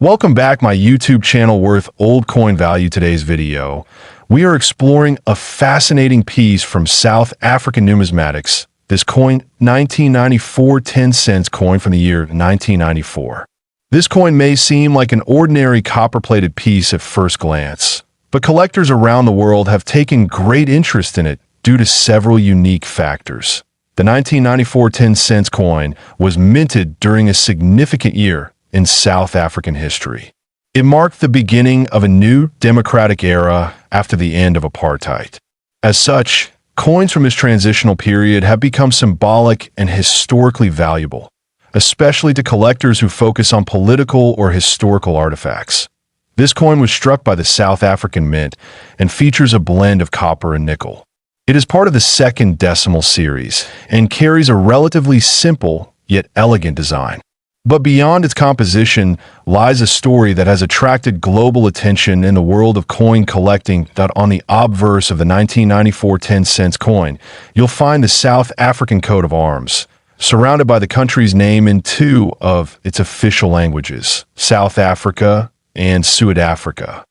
Welcome back my YouTube channel worth old coin value. Today's video, we are exploring a fascinating piece from South African numismatics. This coin, 1994 10 cents coin from the year 1994. This coin may seem like an ordinary copper-plated piece at first glance, but collectors around the world have taken great interest in it due to several unique factors. The 1994 10 cents coin was minted during a significant year in South African history. It marked the beginning of a new democratic era after the end of apartheid. As such, coins from this transitional period have become symbolic and historically valuable, especially to collectors who focus on political or historical artifacts. This coin was struck by the South African Mint and features a blend of copper and nickel. It is part of the second decimal series and carries a relatively simple yet elegant design. But beyond its composition lies a story that has attracted global attention in the world of coin collecting. On the obverse of the 1994 10 cents coin, you'll find the South African coat of arms, surrounded by the country's name in two of its official languages, South Africa and Suid-Africa.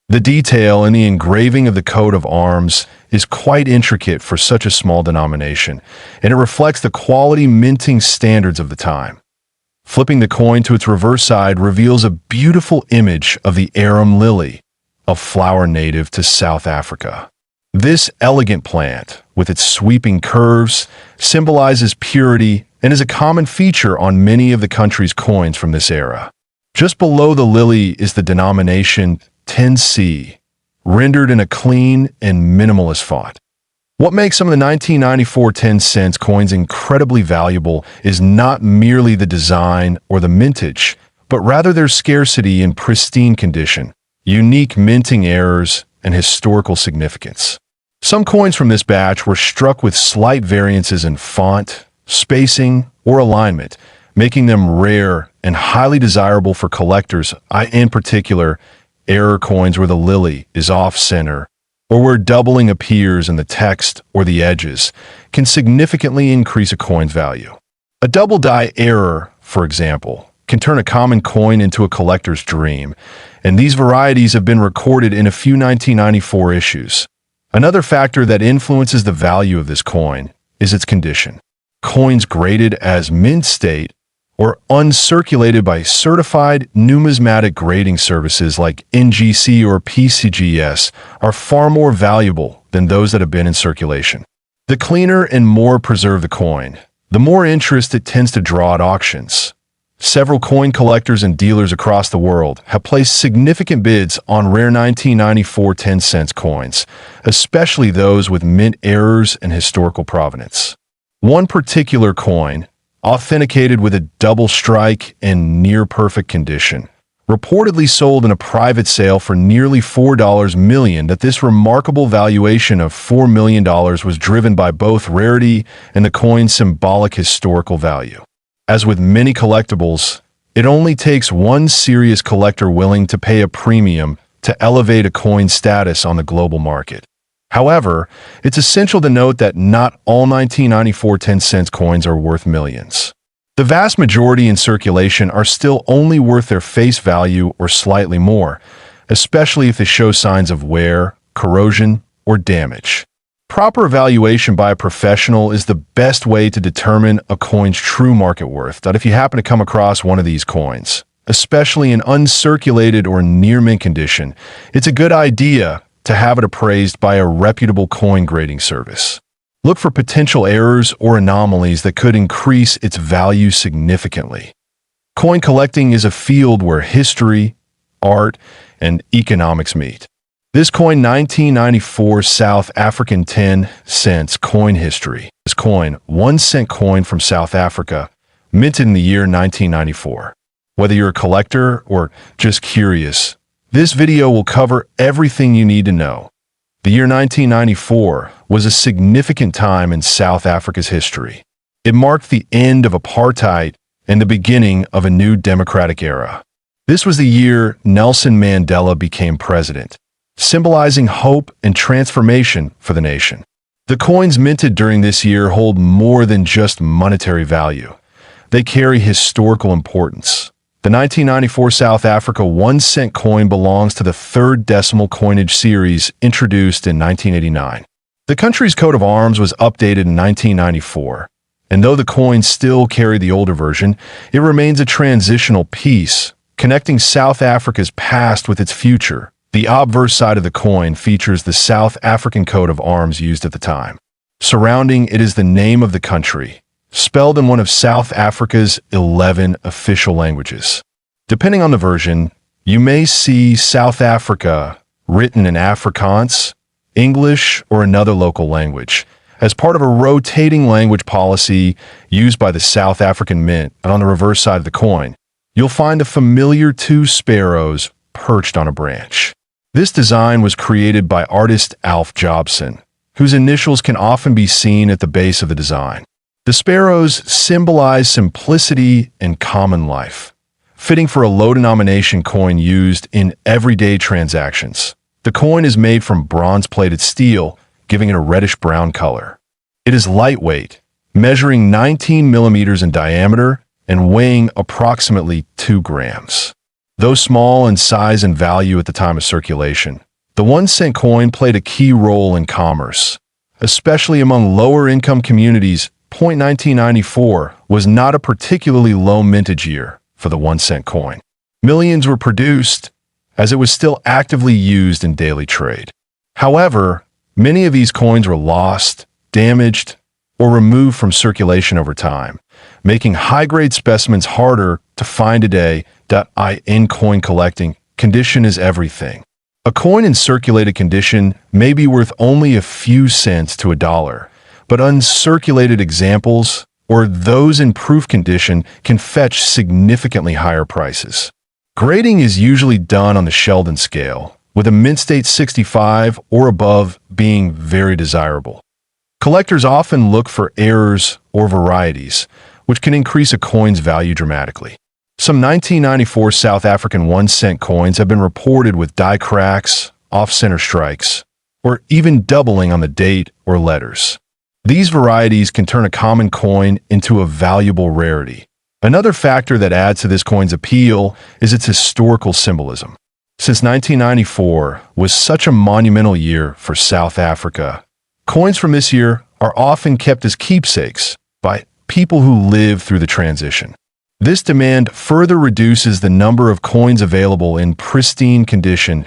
The detail in the engraving of the coat of arms is quite intricate for such a small denomination, and it reflects the quality minting standards of the time. Flipping the coin to its reverse side reveals a beautiful image of the arum lily, a flower native to South Africa. This elegant plant, with its sweeping curves, symbolizes purity and is a common feature on many of the country's coins from this era. Just below the lily is the denomination 10C, rendered in a clean and minimalist font. What makes some of the 1994 10 cents coins incredibly valuable is not merely the design or the mintage, but rather their scarcity and pristine condition, unique minting errors, and historical significance. Some coins from this batch were struck with slight variances in font, spacing, or alignment, making them rare and highly desirable for collectors. In particular, error coins where the lily is off-center, or where doubling appears in the text or the edges, can significantly increase a coin's value. A double die error, for example, can turn a common coin into a collector's dream, and these varieties have been recorded in a few 1994 issues. Another factor that influences the value of this coin is its condition. Coins graded as mint state or uncirculated by certified numismatic grading services like NGC or PCGS are far more valuable than those that have been in circulation. The cleaner and more preserved the coin, the more interest it tends to draw at auctions. Several coin collectors and dealers across the world have placed significant bids on rare 1994 10 cents coins, especially those with mint errors and historical provenance. One particular coin, authenticated with a double strike in near-perfect condition, reportedly sold in a private sale for nearly $4 million. That this remarkable valuation of $4 million was driven by both rarity and the coin's symbolic historical value. As with many collectibles, it only takes one serious collector willing to pay a premium to elevate a coin's status on the global market. However, it's essential to note that not all 1994 10 cents coins are worth millions. The vast majority in circulation are still only worth their face value or slightly more, especially if they show signs of wear, corrosion, or damage. Proper evaluation by a professional is the best way to determine a coin's true market worth. If you happen to come across one of these coins, especially in uncirculated or near-mint condition, it's a good idea to have it appraised by a reputable coin grading service. Look for potential errors or anomalies that could increase its value significantly. Coin collecting is a field where history, art, and economics meet. This coin, 1994 South African 10 cents coin history. This coin, 1 cent coin from South Africa, minted in the year 1994. Whether you're a collector or just curious, this video will cover everything you need to know. The year 1994 was a significant time in South Africa's history. It marked the end of apartheid and the beginning of a new democratic era. This was the year Nelson Mandela became president, symbolizing hope and transformation for the nation. The coins minted during this year hold more than just monetary value. They carry historical importance, The 1994 South Africa 1-cent coin belongs to the third decimal coinage series introduced in 1989. The country's coat of arms was updated in 1994, and though the coins still carry the older version, it remains a transitional piece, connecting South Africa's past with its future. The obverse side of the coin features the South African coat of arms used at the time. Surrounding it is the name of the country, spelled in one of South Africa's 11 official languages. Depending on the version, you may see South Africa written in Afrikaans, English, or another local language, as part of a rotating language policy used by the South African Mint. And on the reverse side of the coin, you'll find the familiar two sparrows perched on a branch. This design was created by artist Alf Jobson, whose initials can often be seen at the base of the design. The sparrows symbolize simplicity and common life, fitting for a low-denomination coin used in everyday transactions. The coin is made from bronze-plated steel, giving it a reddish-brown color. It is lightweight, measuring 19 millimeters in diameter and weighing approximately 2 grams. Though small in size and value at the time of circulation, the 1-cent coin played a key role in commerce, especially among lower-income communities. 1994 was not a particularly low mintage year for the 1-cent coin. Millions were produced, as it was still actively used in daily trade. However, many of these coins were lost, damaged, or removed from circulation over time, making high-grade specimens harder to find today. In coin collecting, condition is everything. A coin in circulated condition may be worth only a few cents to $1, but uncirculated examples, or those in proof condition, can fetch significantly higher prices. Grading is usually done on the Sheldon scale, with a mint state 65 or above being very desirable. Collectors often look for errors or varieties, which can increase a coin's value dramatically. Some 1994 South African 1-cent coins have been reported with die cracks, off-center strikes, or even doubling on the date or letters. These varieties can turn a common coin into a valuable rarity. Another factor that adds to this coin's appeal is its historical symbolism. Since 1994 was such a monumental year for South Africa, coins from this year are often kept as keepsakes by people who lived through the transition. This demand further reduces the number of coins available in pristine condition.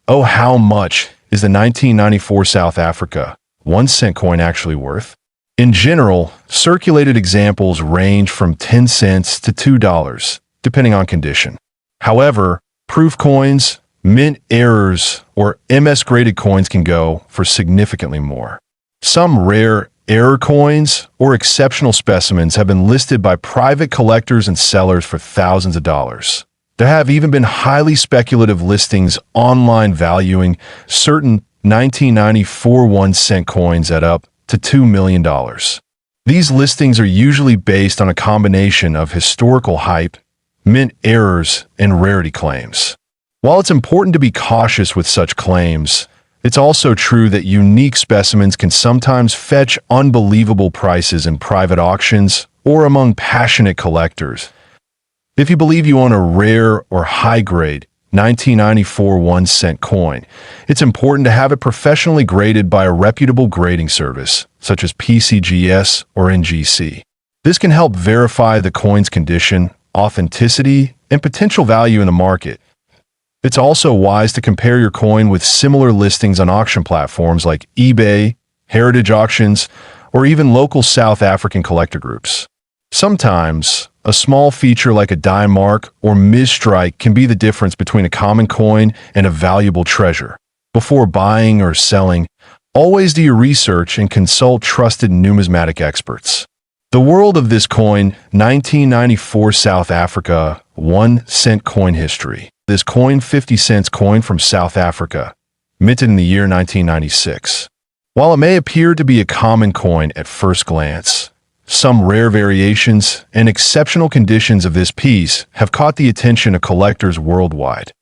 Oh, how much is the 1994 South Africa 1-cent coin actually worth? In general, circulated examples range from 10 cents to $2, depending on condition. However, proof coins, mint errors, or MS-graded coins can go for significantly more. Some rare error coins or exceptional specimens have been listed by private collectors and sellers for thousands of dollars. There have even been highly speculative listings online valuing certain 1994 1-cent coins at up to $2 million. These listings are usually based on a combination of historical hype, mint errors, and rarity claims. While it's important to be cautious with such claims, it's also true that unique specimens can sometimes fetch unbelievable prices in private auctions or among passionate collectors. If you believe you own a rare or high-grade 1994 1-cent coin, it's important to have it professionally graded by a reputable grading service, such as PCGS or NGC. This can help verify the coin's condition, authenticity, and potential value in the market. It's also wise to compare your coin with similar listings on auction platforms like eBay, heritage auctions, or even local South African collector groups. Sometimes, a small feature like a die mark or misstrike can be the difference between a common coin and a valuable treasure. Before buying or selling, always do your research and consult trusted numismatic experts. The world of this coin, 1994 South Africa 1-cent coin history. This coin, 50 cents coin from South Africa, minted in the year 1996. While it may appear to be a common coin at first glance, some rare variations and exceptional conditions of this piece have caught the attention of collectors worldwide.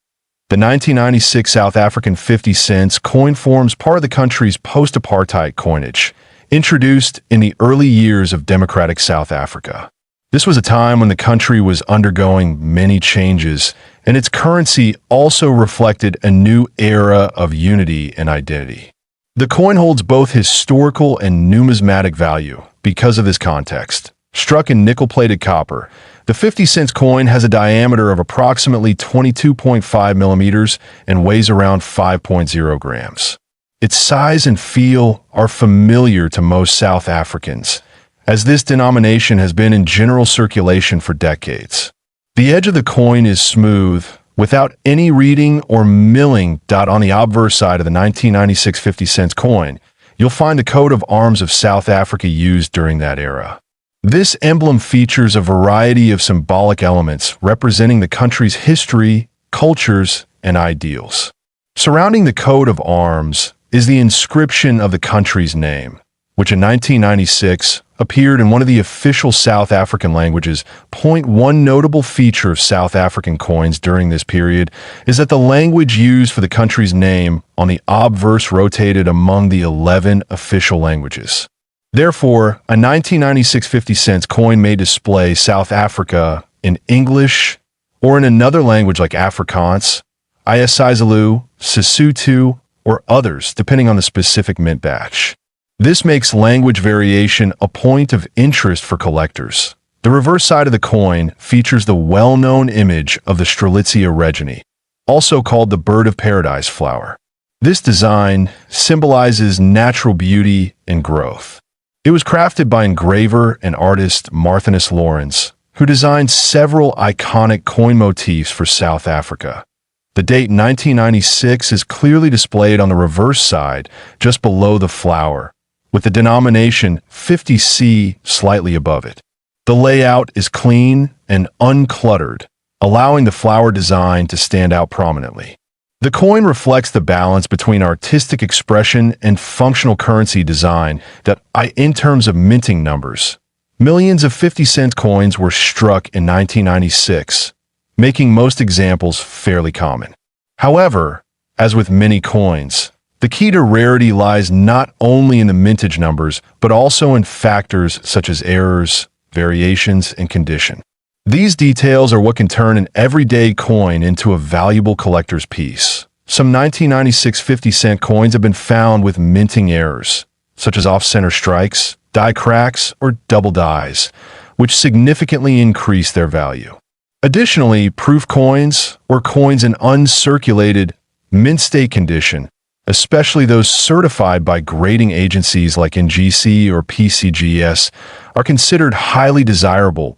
The 1996 South African 50 cents coin forms part of the country's post-apartheid coinage, introduced in the early years of democratic South Africa. This was a time when the country was undergoing many changes, and its currency also reflected a new era of unity and identity. The coin holds both historical and numismatic value because of this context. Struck in nickel-plated copper, the 50-cent coin has a diameter of approximately 22.5 millimeters and weighs around 5.0 grams. Its size and feel are familiar to most South Africans, as this denomination has been in general circulation for decades. The edge of the coin is smooth, without any reading or milling. On the obverse side of the 1996 50-cent coin, you'll find the coat of arms of South Africa used during that era. This emblem features a variety of symbolic elements representing the country's history, cultures, and ideals. Surrounding the coat of arms is the inscription of the country's name, which in 1996 appeared in one of the official South African languages. One notable feature of South African coins during this period is that the language used for the country's name on the obverse rotated among the 11 official languages. Therefore, a 1996 50-cent coin may display South Africa in English or in another language like Afrikaans, isiZulu, Sesotho, or others, depending on the specific mint batch. This makes language variation a point of interest for collectors. The reverse side of the coin features the well-known image of the Strelitzia reginae, also called the bird of paradise flower. This design symbolizes natural beauty and growth. It was crafted by engraver and artist Marthinus Lawrence, who designed several iconic coin motifs for South Africa. The date 1996 is clearly displayed on the reverse side, just below the flower, with the denomination 50C slightly above it. The layout is clean and uncluttered, allowing the flower design to stand out prominently. The coin reflects the balance between artistic expression and functional currency design in terms of minting numbers. Millions of 50-cent coins were struck in 1996, making most examples fairly common. However, as with many coins, the key to rarity lies not only in the mintage numbers, but also in factors such as errors, variations, and condition. These details are what can turn an everyday coin into a valuable collector's piece. Some 1996 50-cent coins have been found with minting errors, such as off-center strikes, die cracks, or double dies, which significantly increase their value. Additionally, proof coins, or coins in uncirculated, mint state condition, especially those certified by grading agencies like NGC or PCGS, are considered highly desirable.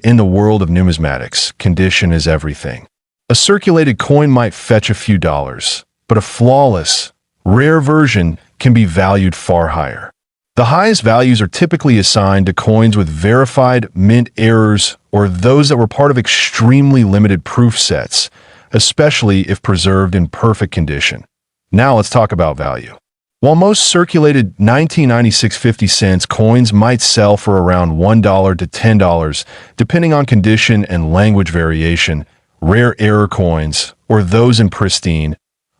In the world of numismatics, condition is everything. A circulated coin might fetch a few dollars, but a flawless, rare version can be valued far higher. The highest values are typically assigned to coins with verified mint errors or those that were part of extremely limited proof sets, especially if preserved in perfect condition. Now let's talk about value. While most circulated 1996 50-cent coins might sell for around $1 to $10, depending on condition and language variation, rare error coins, or those in pristine,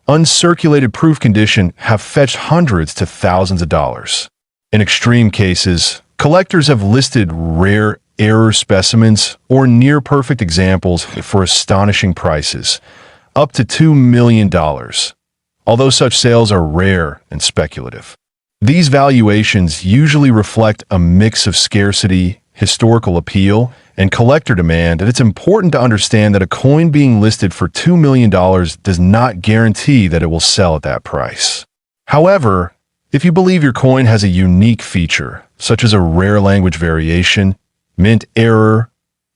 uncirculated proof condition have fetched hundreds to thousands of dollars. In extreme cases, collectors have listed rare error specimens or near-perfect examples for astonishing prices, up to $2 million. Although such sales are rare and speculative. These valuations usually reflect a mix of scarcity, historical appeal, and collector demand, and it's important to understand that a coin being listed for $2 million does not guarantee that it will sell at that price. However, if you believe your coin has a unique feature, such as a rare language variation, mint error,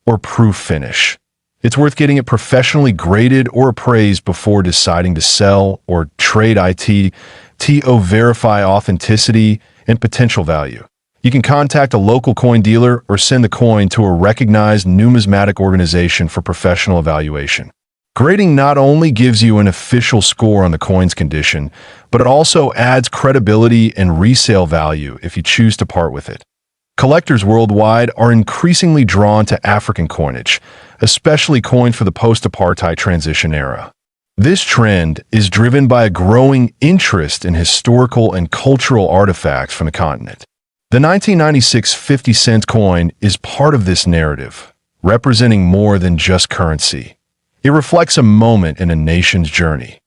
or proof finish, it's worth getting it professionally graded or appraised before deciding to sell or trade. To verify authenticity and potential value. You can contact a local coin dealer or send the coin to a recognized numismatic organization for professional evaluation. Grading not only gives you an official score on the coin's condition, but it also adds credibility and resale value if you choose to part with it. Collectors worldwide are increasingly drawn to African coinage, especially coins for the post-apartheid transition era. This trend is driven by a growing interest in historical and cultural artifacts from the continent. The 1996 50-cent coin is part of this narrative, representing more than just currency. It reflects a moment in a nation's journey.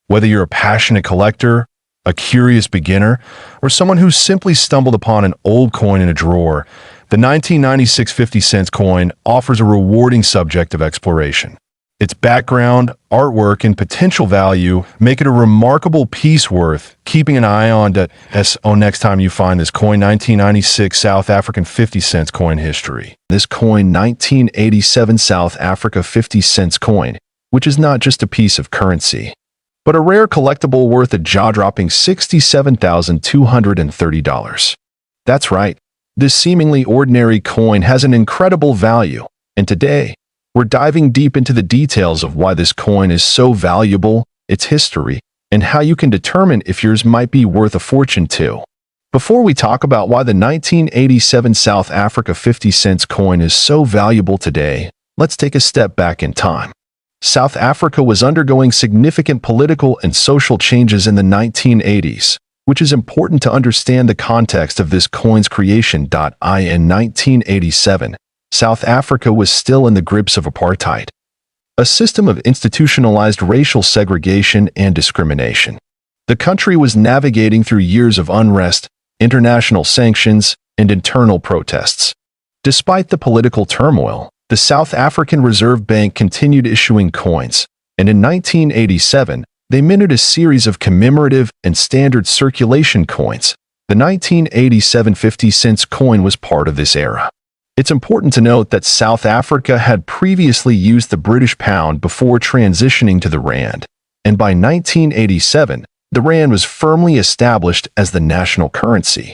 Whether you're a passionate collector, a curious beginner, or someone who simply stumbled upon an old coin in a drawer, the 1996 50-cent coin offers a rewarding subject of exploration. Its background, artwork, and potential value make it a remarkable piece worth keeping an eye on next time you find this coin. 1996 South African 50 cents coin history. This coin, 1987 South Africa 50 cents coin, which is not just a piece of currency, but a rare collectible worth a jaw-dropping $67,230. That's right, this seemingly ordinary coin has an incredible value, and today, we're diving deep into the details of why this coin is so valuable, its history, and how you can determine if yours might be worth a fortune too. Before we talk about why the 1987 South Africa 50 cents coin is so valuable today, let's take a step back in time. South Africa was undergoing significant political and social changes in the 1980s, which is important to understand the context of this coin's creation. In 1987, South Africa was still in the grips of apartheid, a system of institutionalized racial segregation and discrimination. The country was navigating through years of unrest, international sanctions, and internal protests. Despite the political turmoil, the South African Reserve Bank continued issuing coins, and in 1987, they minted a series of commemorative and standard circulation coins. The 1987 50 cents coin was part of this era. It's important to note that South Africa had previously used the British pound before transitioning to the rand, and by 1987, the rand was firmly established as the national currency.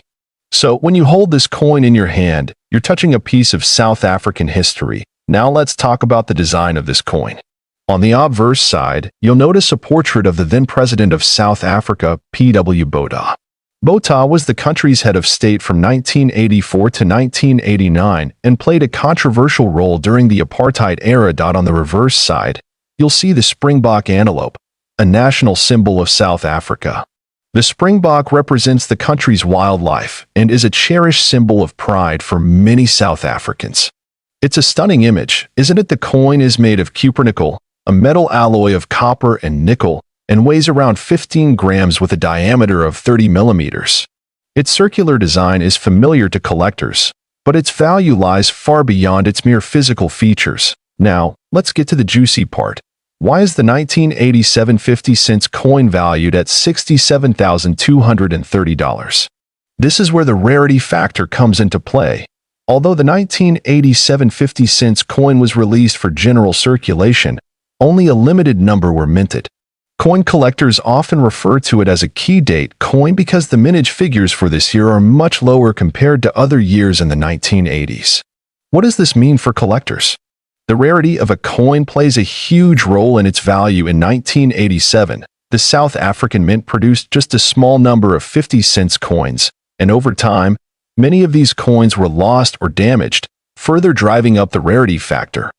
So when you hold this coin in your hand, you're touching a piece of South African history. Now let's talk about the design of this coin. On the obverse side, you'll notice a portrait of the then president of South Africa, P.W. Botha. Botha was the country's head of state from 1984 to 1989 and played a controversial role during the apartheid era. On the reverse side, you'll see the springbok antelope, a national symbol of South Africa. The springbok represents the country's wildlife and is a cherished symbol of pride for many South Africans. It's a stunning image, isn't it? The coin is made of cupronickel, a metal alloy of copper and nickel, and weighs around 15 grams with a diameter of 30 millimeters. Its circular design is familiar to collectors, but its value lies far beyond its mere physical features. Now, let's get to the juicy part. Why is the 1987 50 cents coin valued at $67,230? This is where the rarity factor comes into play. Although the 1987 50 cents coin was released for general circulation, only a limited number were minted. Coin collectors often refer to it as a key date coin because the mintage figures for this year are much lower compared to other years in the 1980s. What does this mean for collectors? The rarity of a coin plays a huge role in its value. In 1987, the South African Mint produced just a small number of 50 cents coins, and over time, many of these coins were lost or damaged, further driving up the rarity factor.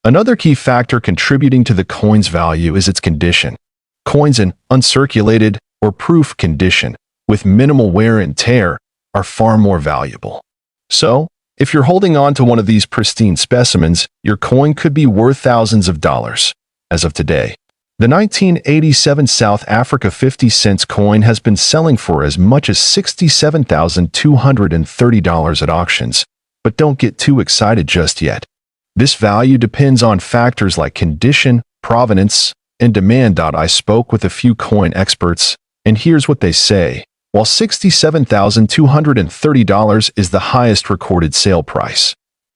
Another key factor contributing to the coin's value is its condition. Coins in uncirculated or proof condition, with minimal wear and tear, are far more valuable. So, if you're holding on to one of these pristine specimens, your coin could be worth thousands of dollars. As of today, the 1987 South Africa 50 cents coin has been selling for as much as $67,230 at auctions, but don't get too excited just yet. This value depends on factors like condition, provenance, and demand. I spoke with a few coin experts, and here's what they say. While $67,230 is the highest recorded sale price,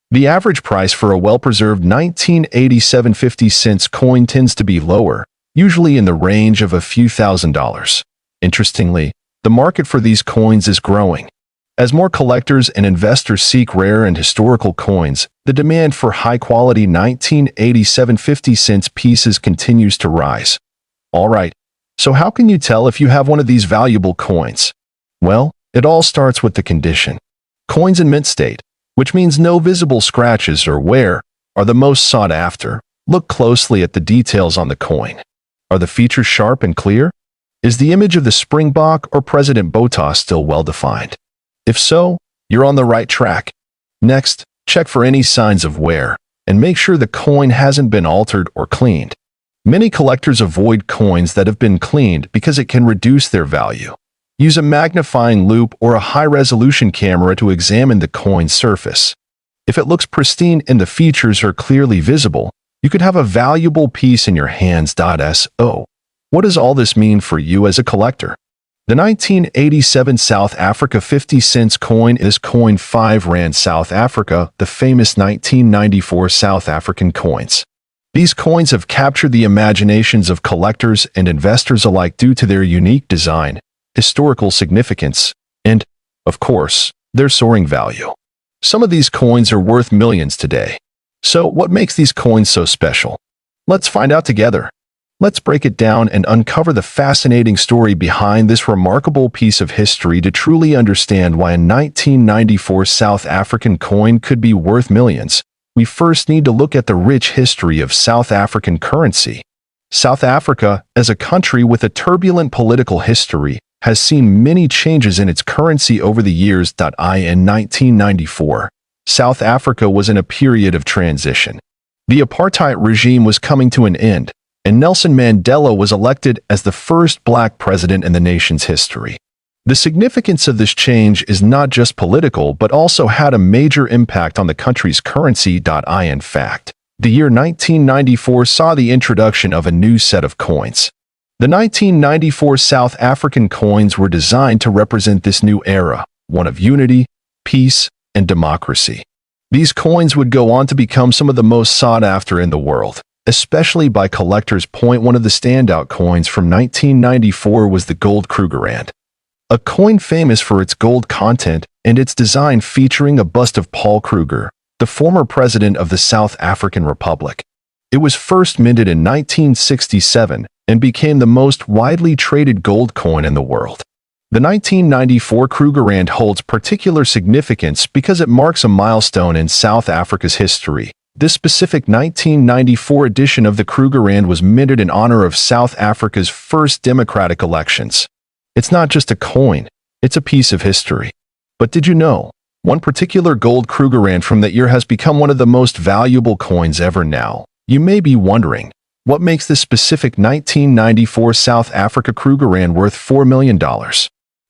the average price for a well-preserved 1987 50 cents coin tends to be lower, usually in the range of a few $1,000s. Interestingly, the market for these coins is growing. As more collectors and investors seek rare and historical coins, the demand for high-quality 1987 50 cents pieces continues to rise. Alright, so how can you tell if you have one of these valuable coins? Well, it all starts with the condition. Coins in mint state, which means no visible scratches or wear, are the most sought after. Look closely at the details on the coin. Are the features sharp and clear? Is the image of the springbok or President Botha still well-defined? If so, You're on the right track. Next, check for any signs of wear, and make sure the coin hasn't been altered or cleaned. Many collectors avoid coins that have been cleaned because it can reduce their value. Use a magnifying loupe or a high-resolution camera to examine the coin's surface. If it looks pristine and the features are clearly visible, you could have a valuable piece in your hands. So, what does all this mean for you as a collector? The 1987 South Africa 50 cents coin is coin 5 Rand South Africa, the famous 1994 South African coins. These coins have captured the imaginations of collectors and investors alike due to their unique design, historical significance, and, of course, their soaring value. Some of these coins are worth millions today. So, what makes these coins so special? Let's find out together. Let's break it down and uncover the fascinating story behind this remarkable piece of history to truly understand why a 1994 South African coin could be worth millions. We first need to look at the rich history of South African currency. South Africa, as a country with a turbulent political history, has seen many changes in its currency over the years. In 1994, South Africa was in a period of transition. The apartheid regime was coming to an end, and Nelson Mandela was elected as the first black president in the nation's history. The significance of this change is not just political but also had a major impact on the country's currency. In fact, the year 1994 saw the introduction of a new set of coins. The 1994 South African coins were designed to represent this new era, one of unity, peace, and democracy. These coins would go on to become some of the most sought after in the world, especially by collectors. One of the standout coins from 1994 was the gold Krugerrand, a coin famous for its gold content and its design featuring a bust of Paul Kruger, the former president of the South African Republic. It was first minted in 1967 and became the most widely traded gold coin in the world. The 1994 Krugerrand holds particular significance because it marks a milestone in South Africa's history. This specific 1994 edition of the Krugerrand was minted in honor of South Africa's first democratic elections. It's not just a coin, it's a piece of history. But did you know, one particular gold Krugerrand from that year has become one of the most valuable coins ever now? You may be wondering, what makes this specific 1994 South Africa Krugerrand worth $4 million?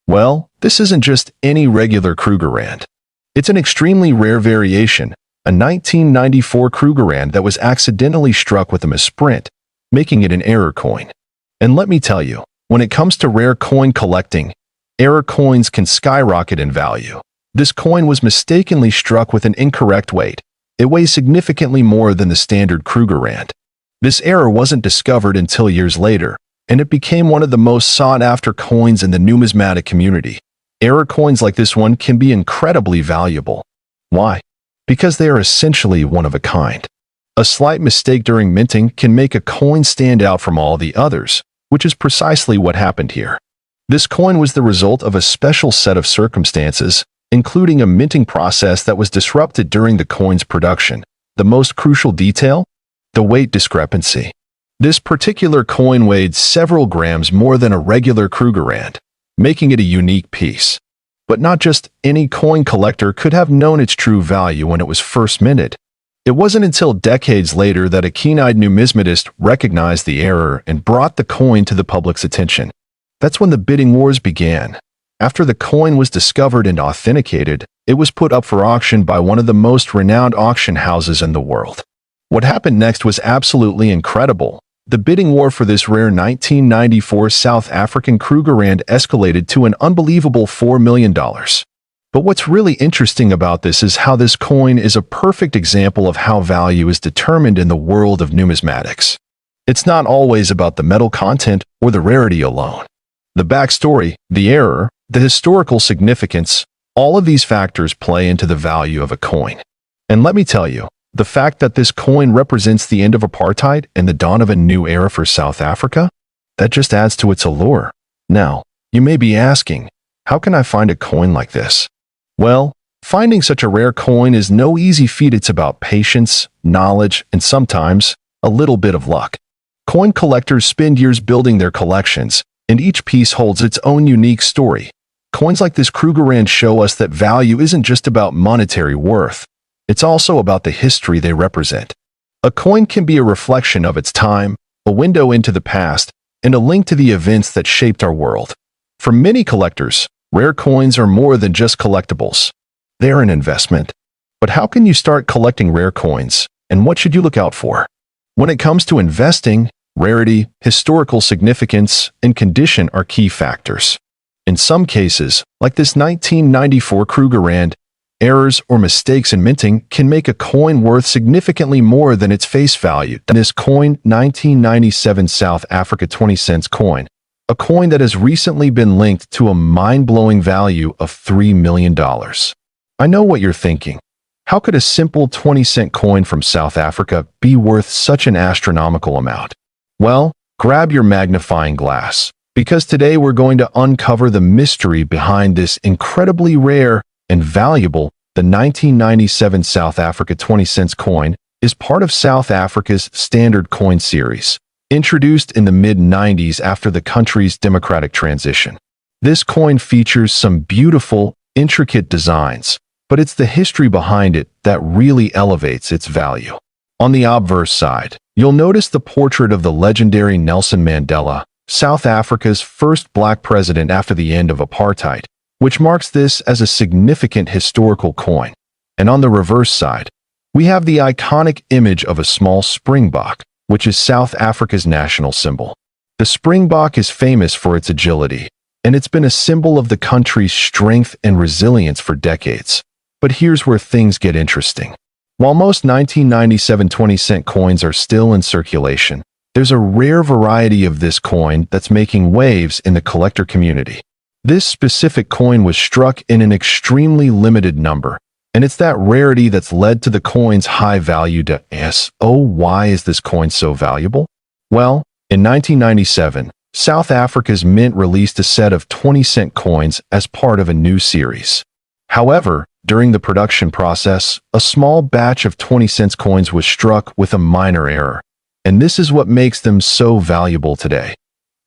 Well, this isn't just any regular Krugerrand. It's an extremely rare variation, a 1994 Krugerrand that was accidentally struck with a misprint, making it an error coin. And let me tell you, when it comes to rare coin collecting, error coins can skyrocket in value. This coin was mistakenly struck with an incorrect weight. It weighs significantly more than the standard Krugerrand. This error wasn't discovered until years later, and it became one of the most sought-after coins in the numismatic community. Error coins like this one can be incredibly valuable. Why? Because they are essentially one of a kind. A slight mistake during minting can make a coin stand out from all the others, which is precisely what happened here. This coin was the result of a special set of circumstances, including a minting process that was disrupted during the coin's production. The most crucial detail? The weight discrepancy. This particular coin weighed several grams more than a regular Krugerrand, making it a unique piece. But not just any coin collector could have known its true value when it was first minted. It wasn't until decades later that a keen-eyed numismatist recognized the error and brought the coin to the public's attention. That's when the bidding wars began. After the coin was discovered and authenticated, it was put up for auction by one of the most renowned auction houses in the world. What happened next was absolutely incredible. The bidding war for this rare 1994 South African Krugerrand escalated to an unbelievable $4 million. But what's really interesting about this is how this coin is a perfect example of how value is determined in the world of numismatics. It's not always about the metal content or the rarity alone. The backstory, the error, the historical significance, all of these factors play into the value of a coin. And let me tell you, the fact that this coin represents the end of apartheid and the dawn of a new era for South Africa, that just adds to its allure. Now, you may be asking, how can I find a coin like this? Well, finding such a rare coin is no easy feat. It's about patience, knowledge, and sometimes a little bit of luck. Coin collectors spend years building their collections, and each piece holds its own unique story. Coins like this Krugerrand show us that value isn't just about monetary worth. It's also about the history they represent. A coin can be a reflection of its time, a window into the past, and a link to the events that shaped our world. For many collectors, rare coins are more than just collectibles. They're an investment. But how can you start collecting rare coins, and what should you look out for? When it comes to investing, rarity, historical significance, and condition are key factors. In some cases, like this 1994 Krugerrand, errors or mistakes in minting can make a coin worth significantly more than its face value. This coin, 1997 South Africa 20 cents coin, a coin that has recently been linked to a mind-blowing value of $3 million. I know what you're thinking. How could a simple 20-cent coin from South Africa be worth such an astronomical amount? Well, grab your magnifying glass, because today we're going to uncover the mystery behind this incredibly rare and valuable. The 1997 South Africa 20 cents coin is part of South Africa's standard coin series, introduced in the mid-90s after the country's democratic transition. This coin features some beautiful, intricate designs, but it's the history behind it that really elevates its value. On the obverse side, you'll notice the portrait of the legendary Nelson Mandela, South Africa's first black president after the end of apartheid, which marks this as a significant historical coin. And on the reverse side, we have the iconic image of a small springbok, which is South Africa's national symbol. The springbok is famous for its agility, and it's been a symbol of the country's strength and resilience for decades. But here's where things get interesting. While most 1997 20-cent coins are still in circulation, there's a rare variety of this coin that's making waves in the collector community. This specific coin was struck in an extremely limited number, and it's that rarity that's led to the coin's high value. Why is this coin so valuable? Well, in 1997, South Africa's mint released a set of 20-cent coins as part of a new series. However, during the production process, a small batch of 20-cent coins was struck with a minor error, and this is what makes them so valuable today.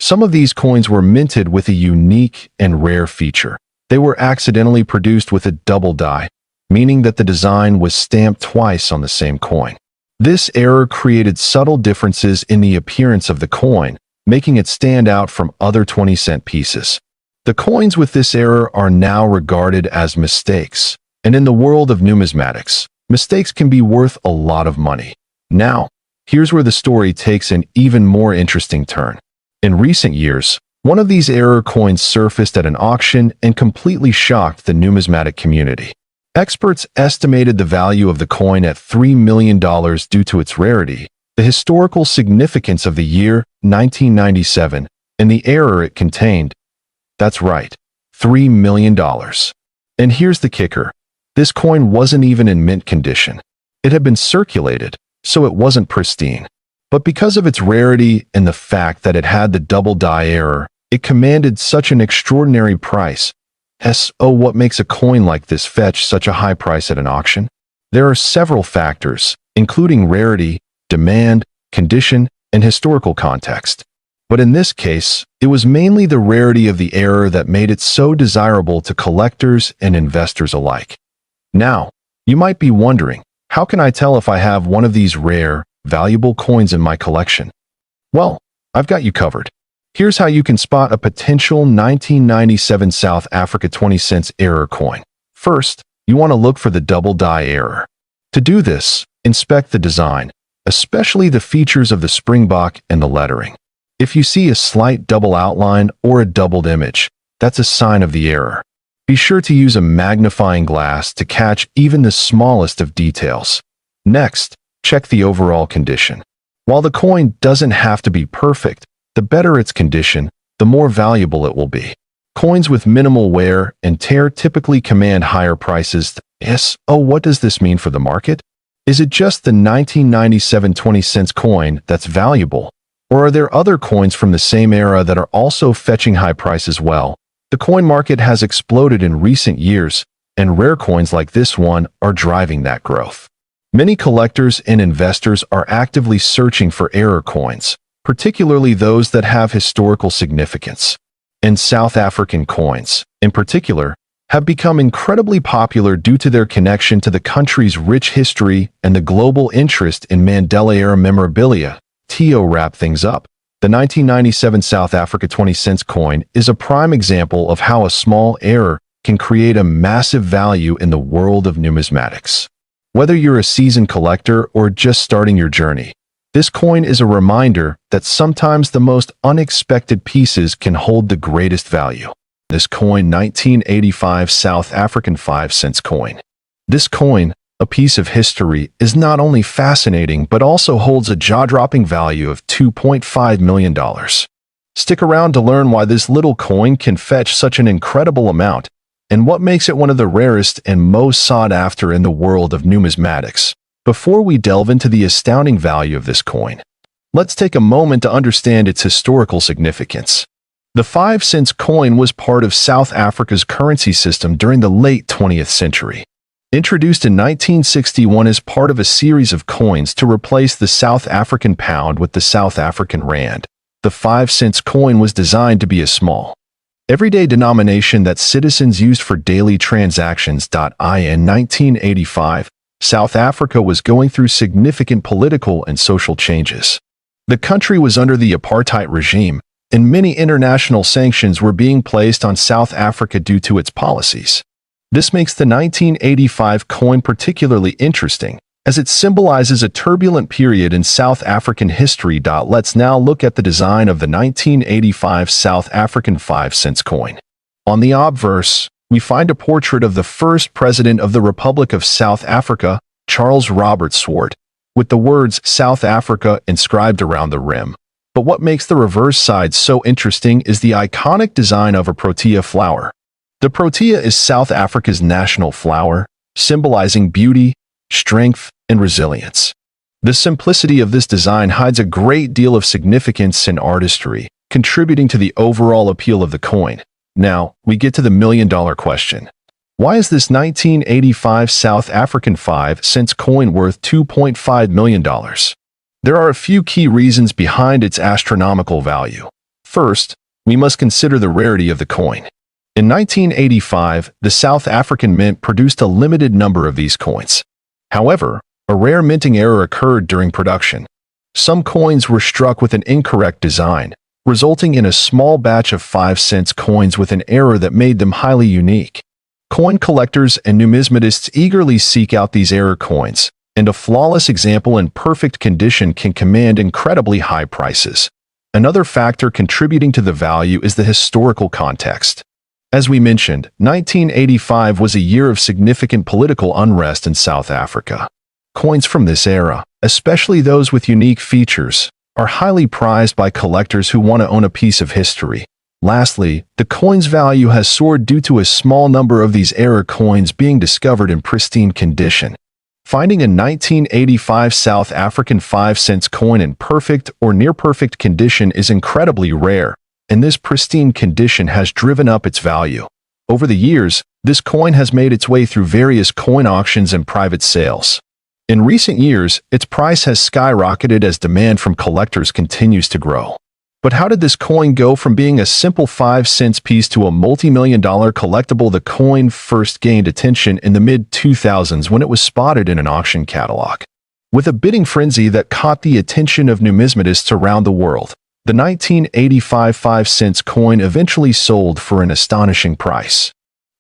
Some of these coins were minted with a unique and rare feature. They were accidentally produced with a double die, meaning that the design was stamped twice on the same coin. This error created subtle differences in the appearance of the coin, making it stand out from other 20-cent pieces. The coins with this error are now regarded as mistakes, and in the world of numismatics, mistakes can be worth a lot of money. Now, here's where the story takes an even more interesting turn. In recent years, one of these error coins surfaced at an auction and completely shocked the numismatic community. Experts estimated the value of the coin at $3 million due to its rarity, the historical significance of the year 1997, and the error it contained. That's right, $3 million. And here's the kicker. This coin wasn't even in mint condition. It had been circulated, so it wasn't pristine. But because of its rarity and the fact that it had the double die error, it commanded such an extraordinary price. What makes a coin like this fetch such a high price at an auction? There are several factors, including rarity, demand, condition, and historical context. But in this case, it was mainly the rarity of the error that made it so desirable to collectors and investors alike. Now, you might be wondering, how can I tell if I have one of these rare, valuable coins in my collection? Well, I've got you covered. Here's how you can spot a potential 1997 South Africa 20 cents error coin. First, you want to look for the double die error. To do this, inspect the design, especially the features of the springbok and the lettering. If you see a slight double outline or a doubled image, that's a sign of the error. Be sure to use a magnifying glass to catch even the smallest of details. Next, check the overall condition. While the coin doesn't have to be perfect, the better its condition, the more valuable it will be. Coins with minimal wear and tear typically command higher prices. What does this mean for the market? Is it just the 1997 20 cents coin that's valuable? Or are there other coins from the same era that are also fetching high prices? Well, the coin market has exploded in recent years, and rare coins like this one are driving that growth. Many collectors and investors are actively searching for error coins, particularly those that have historical significance. and South African coins, in particular, have become incredibly popular due to their connection to the country's rich history and the global interest in Mandela-era memorabilia. To wrap things up, the 1997 South Africa 20-cent coin is a prime example of how a small error can create a massive value in the world of numismatics. Whether you're a seasoned collector or just starting your journey, this coin is a reminder that sometimes the most unexpected pieces can hold the greatest value. This coin 1985 South African 5-cent coin. This coin, a piece of history, is not only fascinating but also holds a jaw-dropping value of $2.5 million. Stick around to learn why this little coin can fetch such an incredible amount and what makes it one of the rarest and most sought after in the world of numismatics. Before we delve into the astounding value of this coin, let's take a moment to understand its historical significance. The 5-cent coin was part of South Africa's currency system during the late 20th century. Introduced in 1961 as part of a series of coins to replace the South African pound with the South African rand, the 5-cent coin was designed to be a small, everyday denomination that citizens used for daily transactions. In 1985, South Africa was going through significant political and social changes. The country was under the apartheid regime, and many international sanctions were being placed on South Africa due to its policies. This makes the 1985 coin particularly interesting, as it symbolizes a turbulent period in South African history. Let's now look at the design of the 1985 South African 5-cent coin. On the obverse, we find a portrait of the first president of the Republic of South Africa, Charles Robert Swart, with the words South Africa inscribed around the rim. But what makes the reverse side so interesting is the iconic design of a protea flower. The protea is South Africa's national flower, symbolizing beauty, strength, and resilience. The simplicity of this design hides a great deal of significance and artistry, contributing to the overall appeal of the coin. Now, we get to the million-dollar question. Why is this 1985 South African 5-cent coin worth $2.5 million? There are a few key reasons behind its astronomical value. First, we must consider the rarity of the coin. In 1985, the South African Mint produced a limited number of these coins. However, a rare minting error occurred during production. Some coins were struck with an incorrect design, resulting in a small batch of 5-cent coins with an error that made them highly unique. Coin collectors and numismatists eagerly seek out these error coins, and a flawless example in perfect condition can command incredibly high prices. Another factor contributing to the value is the historical context. As we mentioned, 1985 was a year of significant political unrest in South Africa. Coins from this era, especially those with unique features, are highly prized by collectors who want to own a piece of history. Lastly, the coin's value has soared due to a small number of these error coins being discovered in pristine condition. Finding a 1985 South African 5-cent coin in perfect or near-perfect condition is incredibly rare, and this pristine condition has driven up its value. Over the years, this coin has made its way through various coin auctions and private sales. In recent years, its price has skyrocketed as demand from collectors continues to grow. But how did this coin go from being a simple 5-cent piece to a multi-million-dollar collectible? The coin first gained attention in the mid-2000s when it was spotted in an auction catalog. With a bidding frenzy that caught the attention of numismatists around the world, the 1985 5-cent coin eventually sold for an astonishing price.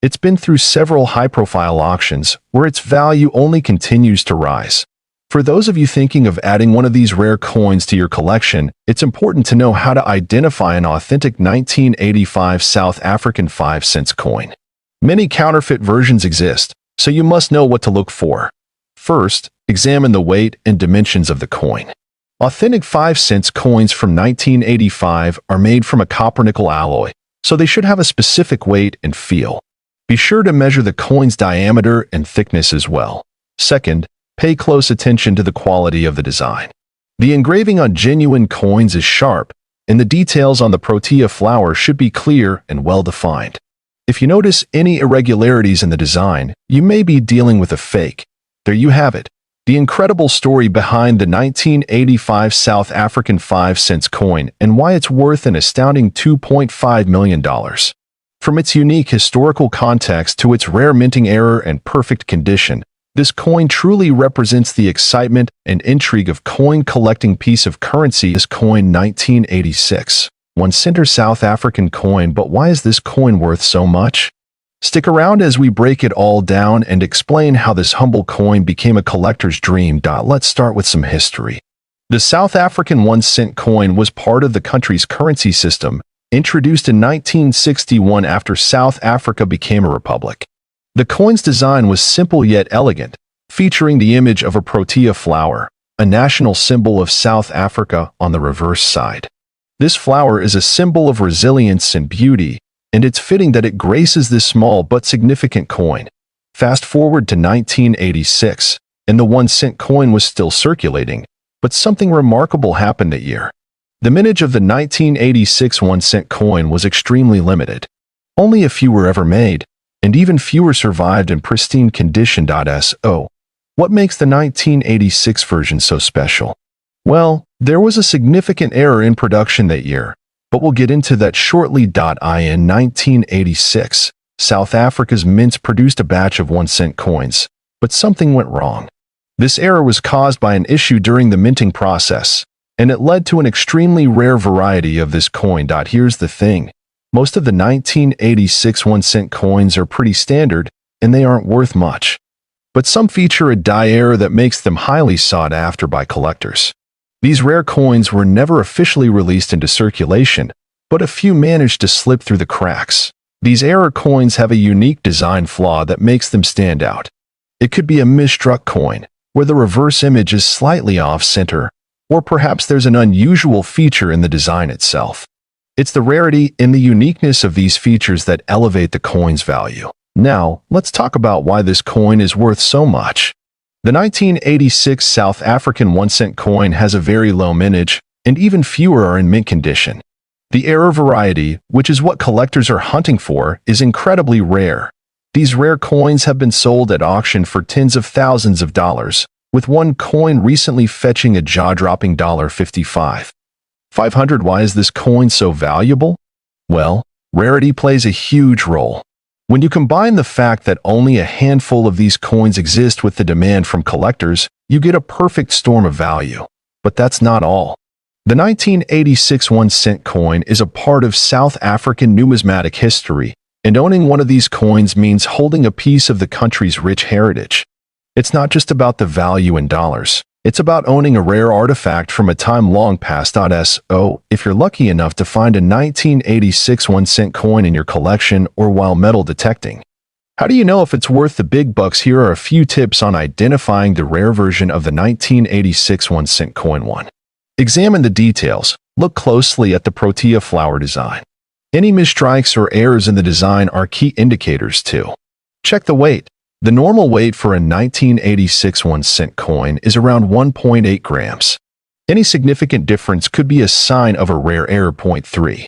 It's been through several high-profile auctions, where its value only continues to rise. For those of you thinking of adding one of these rare coins to your collection, it's important to know how to identify an authentic 1985 South African 5-cent coin. Many counterfeit versions exist, so you must know what to look for. First, examine the weight and dimensions of the coin. Authentic 5-cent coins from 1985 are made from a copper-nickel alloy, so they should have a specific weight and feel. Be sure to measure the coin's diameter and thickness as well. Second, pay close attention to the quality of the design. The engraving on genuine coins is sharp, and the details on the protea flower should be clear and well-defined. If you notice any irregularities in the design, you may be dealing with a fake. There you have it. The incredible story behind the 1985 South African 5-cent coin and why it's worth an astounding $2.5 million. From its unique historical context to its rare minting error and perfect condition, this coin truly represents the excitement and intrigue of coin collecting piece of currency. This coin 1986, 1-cent South African coin, but why is this coin worth so much? Stick around as we break it all down and explain how this humble coin became a collector's dream. Let's start with some history. The South African 1-cent coin was part of the country's currency system, introduced in 1961 after South Africa became a republic. The coin's design was simple yet elegant, featuring the image of a protea flower, a national symbol of South Africa, on the reverse side. This flower is a symbol of resilience and beauty, and it's fitting that it graces this small but significant coin. Fast forward to 1986, and the 1-cent coin was still circulating, but something remarkable happened that year. The mintage of the 1986 1-cent coin was extremely limited. Only a few were ever made, and even fewer survived in pristine condition. So, what makes the 1986 version so special? Well, there was a significant error in production that year, but we'll get into that shortly. In 1986, South Africa's mints produced a batch of 1-cent coins, but something went wrong. This error was caused by an issue during the minting process, and it led to an extremely rare variety of this coin. Here's the thing. Most of the 1986 1-cent coins are pretty standard, and they aren't worth much. But some feature a die error that makes them highly sought after by collectors. These rare coins were never officially released into circulation, but a few managed to slip through the cracks. These error coins have a unique design flaw that makes them stand out. It could be a misstruck coin, where the reverse image is slightly off-center, or perhaps there's an unusual feature in the design itself. It's the rarity and the uniqueness of these features that elevate the coin's value. Now, let's talk about why this coin is worth so much. The 1986 South African 1-cent coin has a very low mintage, and even fewer are in mint condition. The error variety, which is what collectors are hunting for, is incredibly rare. These rare coins have been sold at auction for tens of thousands of dollars, with one coin recently fetching a jaw-dropping $55,500. Why is this coin so valuable? Well, rarity plays a huge role. When you combine the fact that only a handful of these coins exist with the demand from collectors, you get a perfect storm of value. But that's not all. The 1986 1-cent coin is a part of South African numismatic history, and owning one of these coins means holding a piece of the country's rich heritage. It's not just about the value in dollars. It's about owning a rare artifact from a time long past. So, if you're lucky enough to find a 1986 1-cent coin in your collection or while metal detecting, how do you know if it's worth the big bucks? Here are a few tips on identifying the rare version of the 1986 1-cent coin. 1. Examine the details. Look closely at the protea flower design. Any misstrikes or errors in the design are key indicators. 2. Check the weight. The normal weight for a 1986 1-cent coin is around 1.8 grams. Any significant difference could be a sign of a rare error. 3.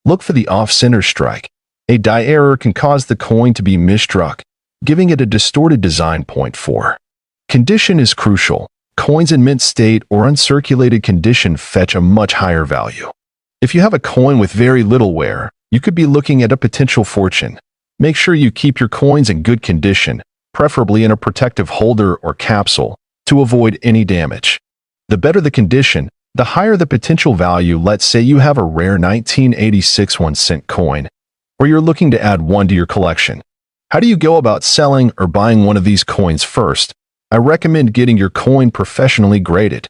Look for the off-center strike. A die error can cause the coin to be misstruck, giving it a distorted design. 4. Condition is crucial. Coins in mint state or uncirculated condition fetch a much higher value. If you have a coin with very little wear, you could be looking at a potential fortune. Make sure you keep your coins in good condition, preferably in a protective holder or capsule, to avoid any damage. The better the condition, the higher the potential value. Let's say you have a rare 1986 1-cent coin, or you're looking to add one to your collection. How do you go about selling or buying one of these coins? First, I recommend getting your coin professionally graded.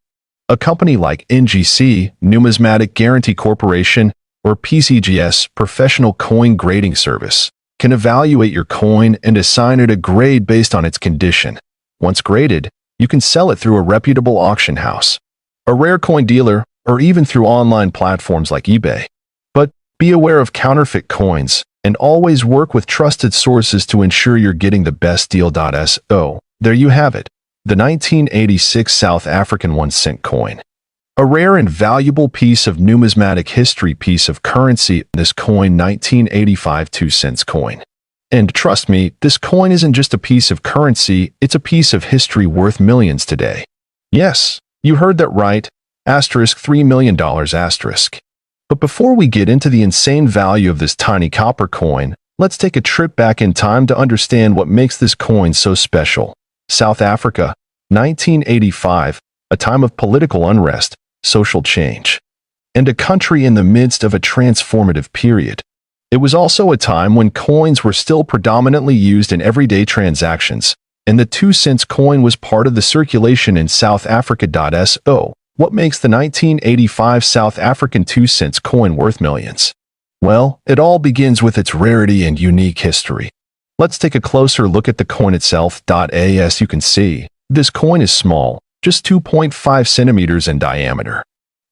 A company like NGC, Numismatic Guarantee Corporation, or PCGS, Professional Coin Grading Service, can evaluate your coin and assign it a grade based on its condition. Once graded, you can sell it through a reputable auction house, a rare coin dealer, or even through online platforms like eBay. But be aware of counterfeit coins, and always work with trusted sources to ensure you're getting the best deal. So, there you have it, the 1986 South African 1-cent coin. A rare and valuable piece of numismatic history, piece of currency. This coin 1985 2 cents coin. And trust me, this coin isn't just a piece of currency, it's a piece of history worth millions today. Yes, you heard that right, $3 million asterisk. But before we get into the insane value of this tiny copper coin, let's take a trip back in time to understand what makes this coin so special. South Africa, 1985, a time of political unrest, social change, and a country in the midst of a transformative period. It was also a time when coins were still predominantly used in everyday transactions, and the 2-cent coin was part of the circulation in South Africa. So, what makes the 1985 South African 2-cent coin worth millions? Well, it all begins with its rarity and unique history. Let's take a closer look at the coin itself. As you can see, this coin is small, just 2.5 centimeters in diameter.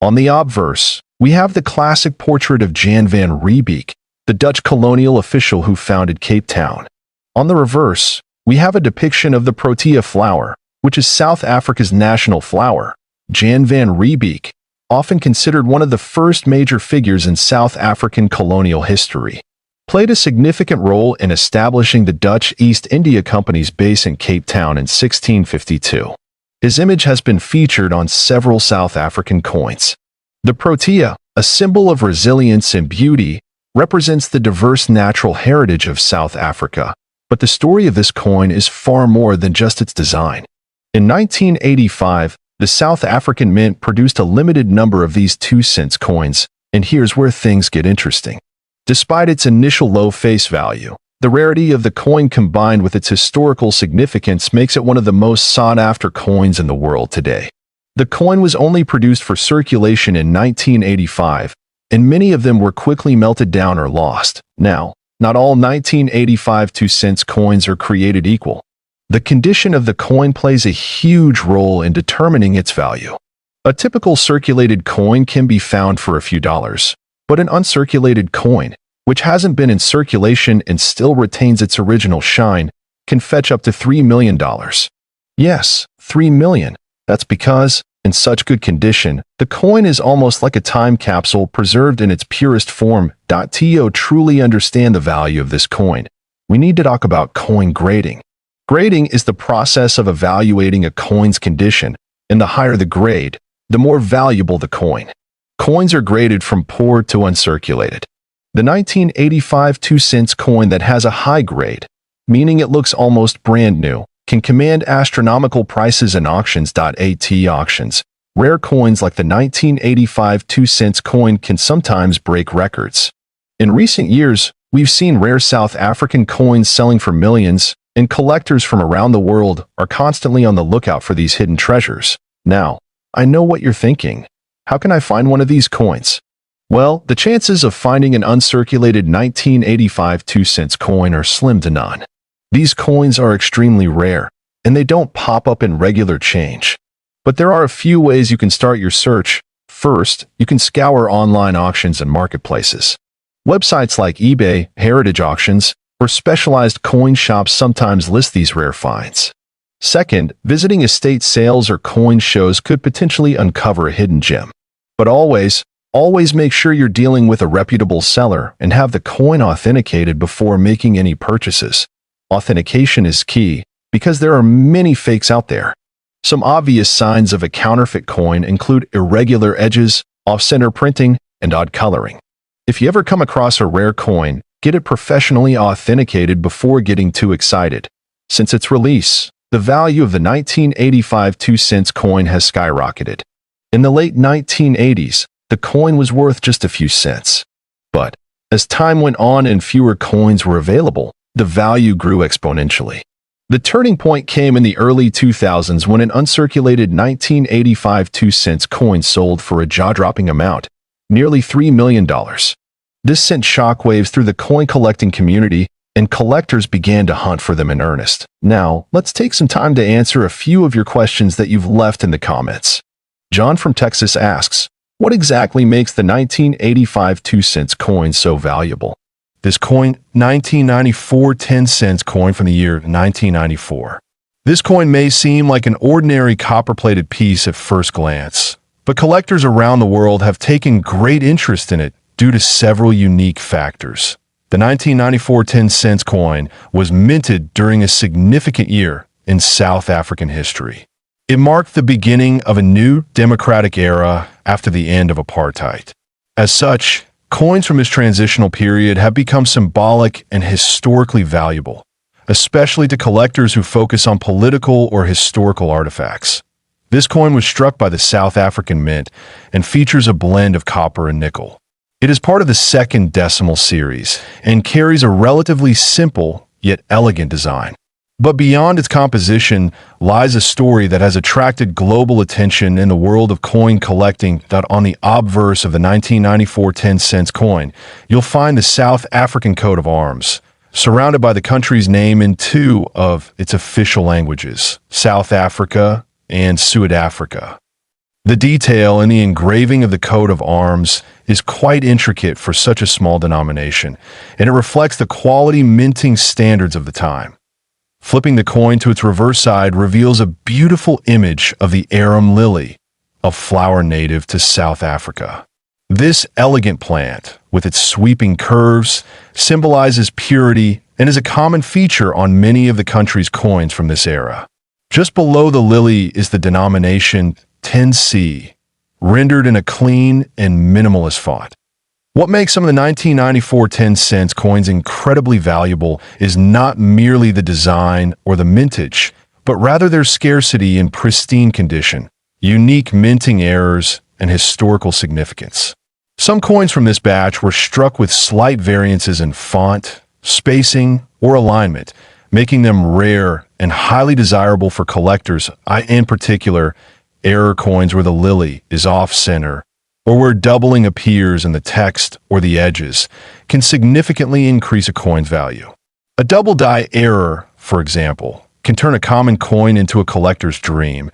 On the obverse, we have the classic portrait of Jan van Riebeeck, the Dutch colonial official who founded Cape Town. On the reverse, we have a depiction of the protea flower, which is South Africa's national flower. Jan van Riebeeck, often considered one of the first major figures in South African colonial history, played a significant role in establishing the Dutch East India Company's base in Cape Town in 1652. His image has been featured on several South African coins. The protea, a symbol of resilience and beauty, represents the diverse natural heritage of South Africa, but the story of this coin is far more than just its design. In 1985, the South African Mint produced a limited number of these 2-cent coins, and here's where things get interesting. Despite its initial low face value, the rarity of the coin combined with its historical significance makes it one of the most sought-after coins in the world today. The coin was only produced for circulation in 1985, and many of them were quickly melted down or lost. Now, not all 1985 2-cent coins are created equal. The condition of the coin plays a huge role in determining its value. A typical circulated coin can be found for a few dollars, but an uncirculated coin, which hasn't been in circulation and still retains its original shine, can fetch up to $3 million. Yes, $3 million. That's because, in such good condition, the coin is almost like a time capsule preserved in its purest form. To truly understand the value of this coin, we need to talk about coin grading. Grading is the process of evaluating a coin's condition, and the higher the grade, the more valuable the coin. Coins are graded from poor to uncirculated. The 1985 2-cent coin that has a high grade, meaning it looks almost brand new, can command astronomical prices in auctions. At auctions, rare coins like the 1985 2-cent coin can sometimes break records. In recent years, we've seen rare South African coins selling for millions, and collectors from around the world are constantly on the lookout for these hidden treasures. Now, I know what you're thinking. How can I find one of these coins? Well, the chances of finding an uncirculated 1985 2-cent coin are slim to none. These coins are extremely rare, and they don't pop up in regular change. But there are a few ways you can start your search. First, you can scour online auctions and marketplaces. Websites like eBay, Heritage Auctions, or specialized coin shops sometimes list these rare finds. Second, visiting estate sales or coin shows could potentially uncover a hidden gem. But always make sure you're dealing with a reputable seller and have the coin authenticated before making any purchases. Authentication is key because there are many fakes out there. Some obvious signs of a counterfeit coin include irregular edges, off-center printing, and odd coloring. If you ever come across a rare coin, get it professionally authenticated before getting too excited. Since its release, the value of the 1985 2-cent coin has skyrocketed. In the late 1980s, the coin was worth just a few cents. But as time went on and fewer coins were available, the value grew exponentially. The turning point came in the early 2000s when an uncirculated 1985 2-cent coin sold for a jaw-dropping amount, nearly $3 million. This sent shockwaves through the coin collecting community, and collectors began to hunt for them in earnest. Now, let's take some time to answer a few of your questions that you've left in the comments. John from Texas asks, what exactly makes the 1985 2-cent coin so valuable? This coin, 1994 10-cent coin from the year 1994. This coin may seem like an ordinary copper-plated piece at first glance, but collectors around the world have taken great interest in it due to several unique factors. The 1994 10-cent coin was minted during a significant year in South African history. It marked the beginning of a new democratic era after the end of apartheid. As such, coins from this transitional period have become symbolic and historically valuable, especially to collectors who focus on political or historical artifacts. This coin was struck by the South African Mint and features a blend of copper and nickel. It is part of the second decimal series and carries a relatively simple yet elegant design. But beyond its composition lies a story that has attracted global attention in the world of coin collecting. That on the obverse of the 1994 10-cent coin, you'll find the South African coat of arms, surrounded by the country's name in two of its official languages, South Africa and Suid-Africa. The detail in the engraving of the coat of arms is quite intricate for such a small denomination, and it reflects the quality minting standards of the time. Flipping the coin to its reverse side reveals a beautiful image of the arum lily, a flower native to South Africa. This elegant plant, with its sweeping curves, symbolizes purity and is a common feature on many of the country's coins from this era. Just below the lily is the denomination 10C, rendered in a clean and minimalist font. What makes some of the 1994 10-cent coins incredibly valuable is not merely the design or the mintage, but rather their scarcity and pristine condition, unique minting errors, and historical significance. Some coins from this batch were struck with slight variances in font, spacing, or alignment, making them rare and highly desirable for collectors. In particular, error coins where the lily is off-center, or where doubling appears in the text or the edges, can significantly increase a coin's value. A double die error, for example, can turn a common coin into a collector's dream,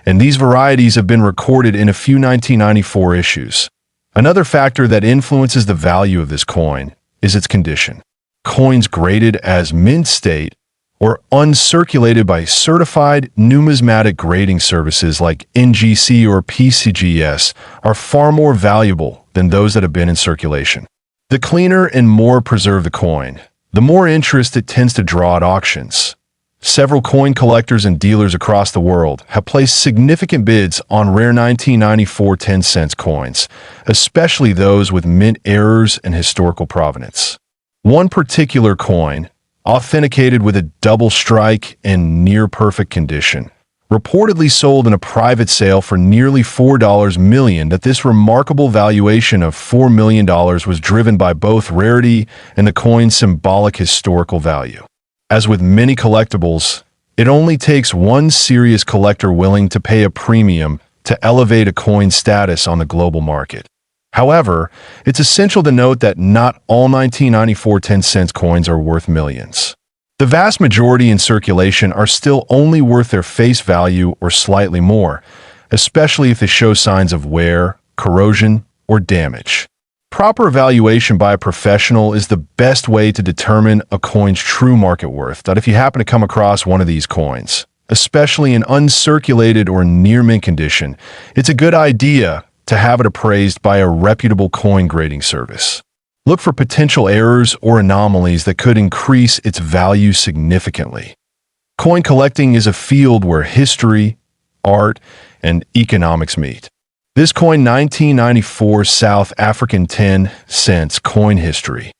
and these varieties have been recorded in a few 1994 issues. Another factor that influences the value of this coin is its condition. Coins graded as mint state or uncirculated by certified numismatic grading services like NGC or PCGS are far more valuable than those that have been in circulation. The cleaner and more preserved the coin, the more interest it tends to draw at auctions. Several coin collectors and dealers across the world have placed significant bids on rare 1994 10-cent coins, especially those with mint errors and historical provenance. One particular coin, authenticated with a double strike in near-perfect condition, reportedly sold in a private sale for nearly $4 million. That this remarkable valuation of $4 million was driven by both rarity and the coin's symbolic historical value. As with many collectibles, it only takes one serious collector willing to pay a premium to elevate a coin's status on the global market. However, it's essential to note that not all 1994 10-cent coins are worth millions. The vast majority in circulation are still only worth their face value or slightly more, especially if they show signs of wear, corrosion, or damage. Proper evaluation by a professional is the best way to determine a coin's true market worth. That if you happen to come across one of these coins, especially in uncirculated or near-mint condition, it's a good idea to have it appraised by a reputable coin grading service. Look for potential errors or anomalies that could increase its value significantly. Coin collecting is a field where history, art, and economics meet. This coin 1994 South African 10 cents coin history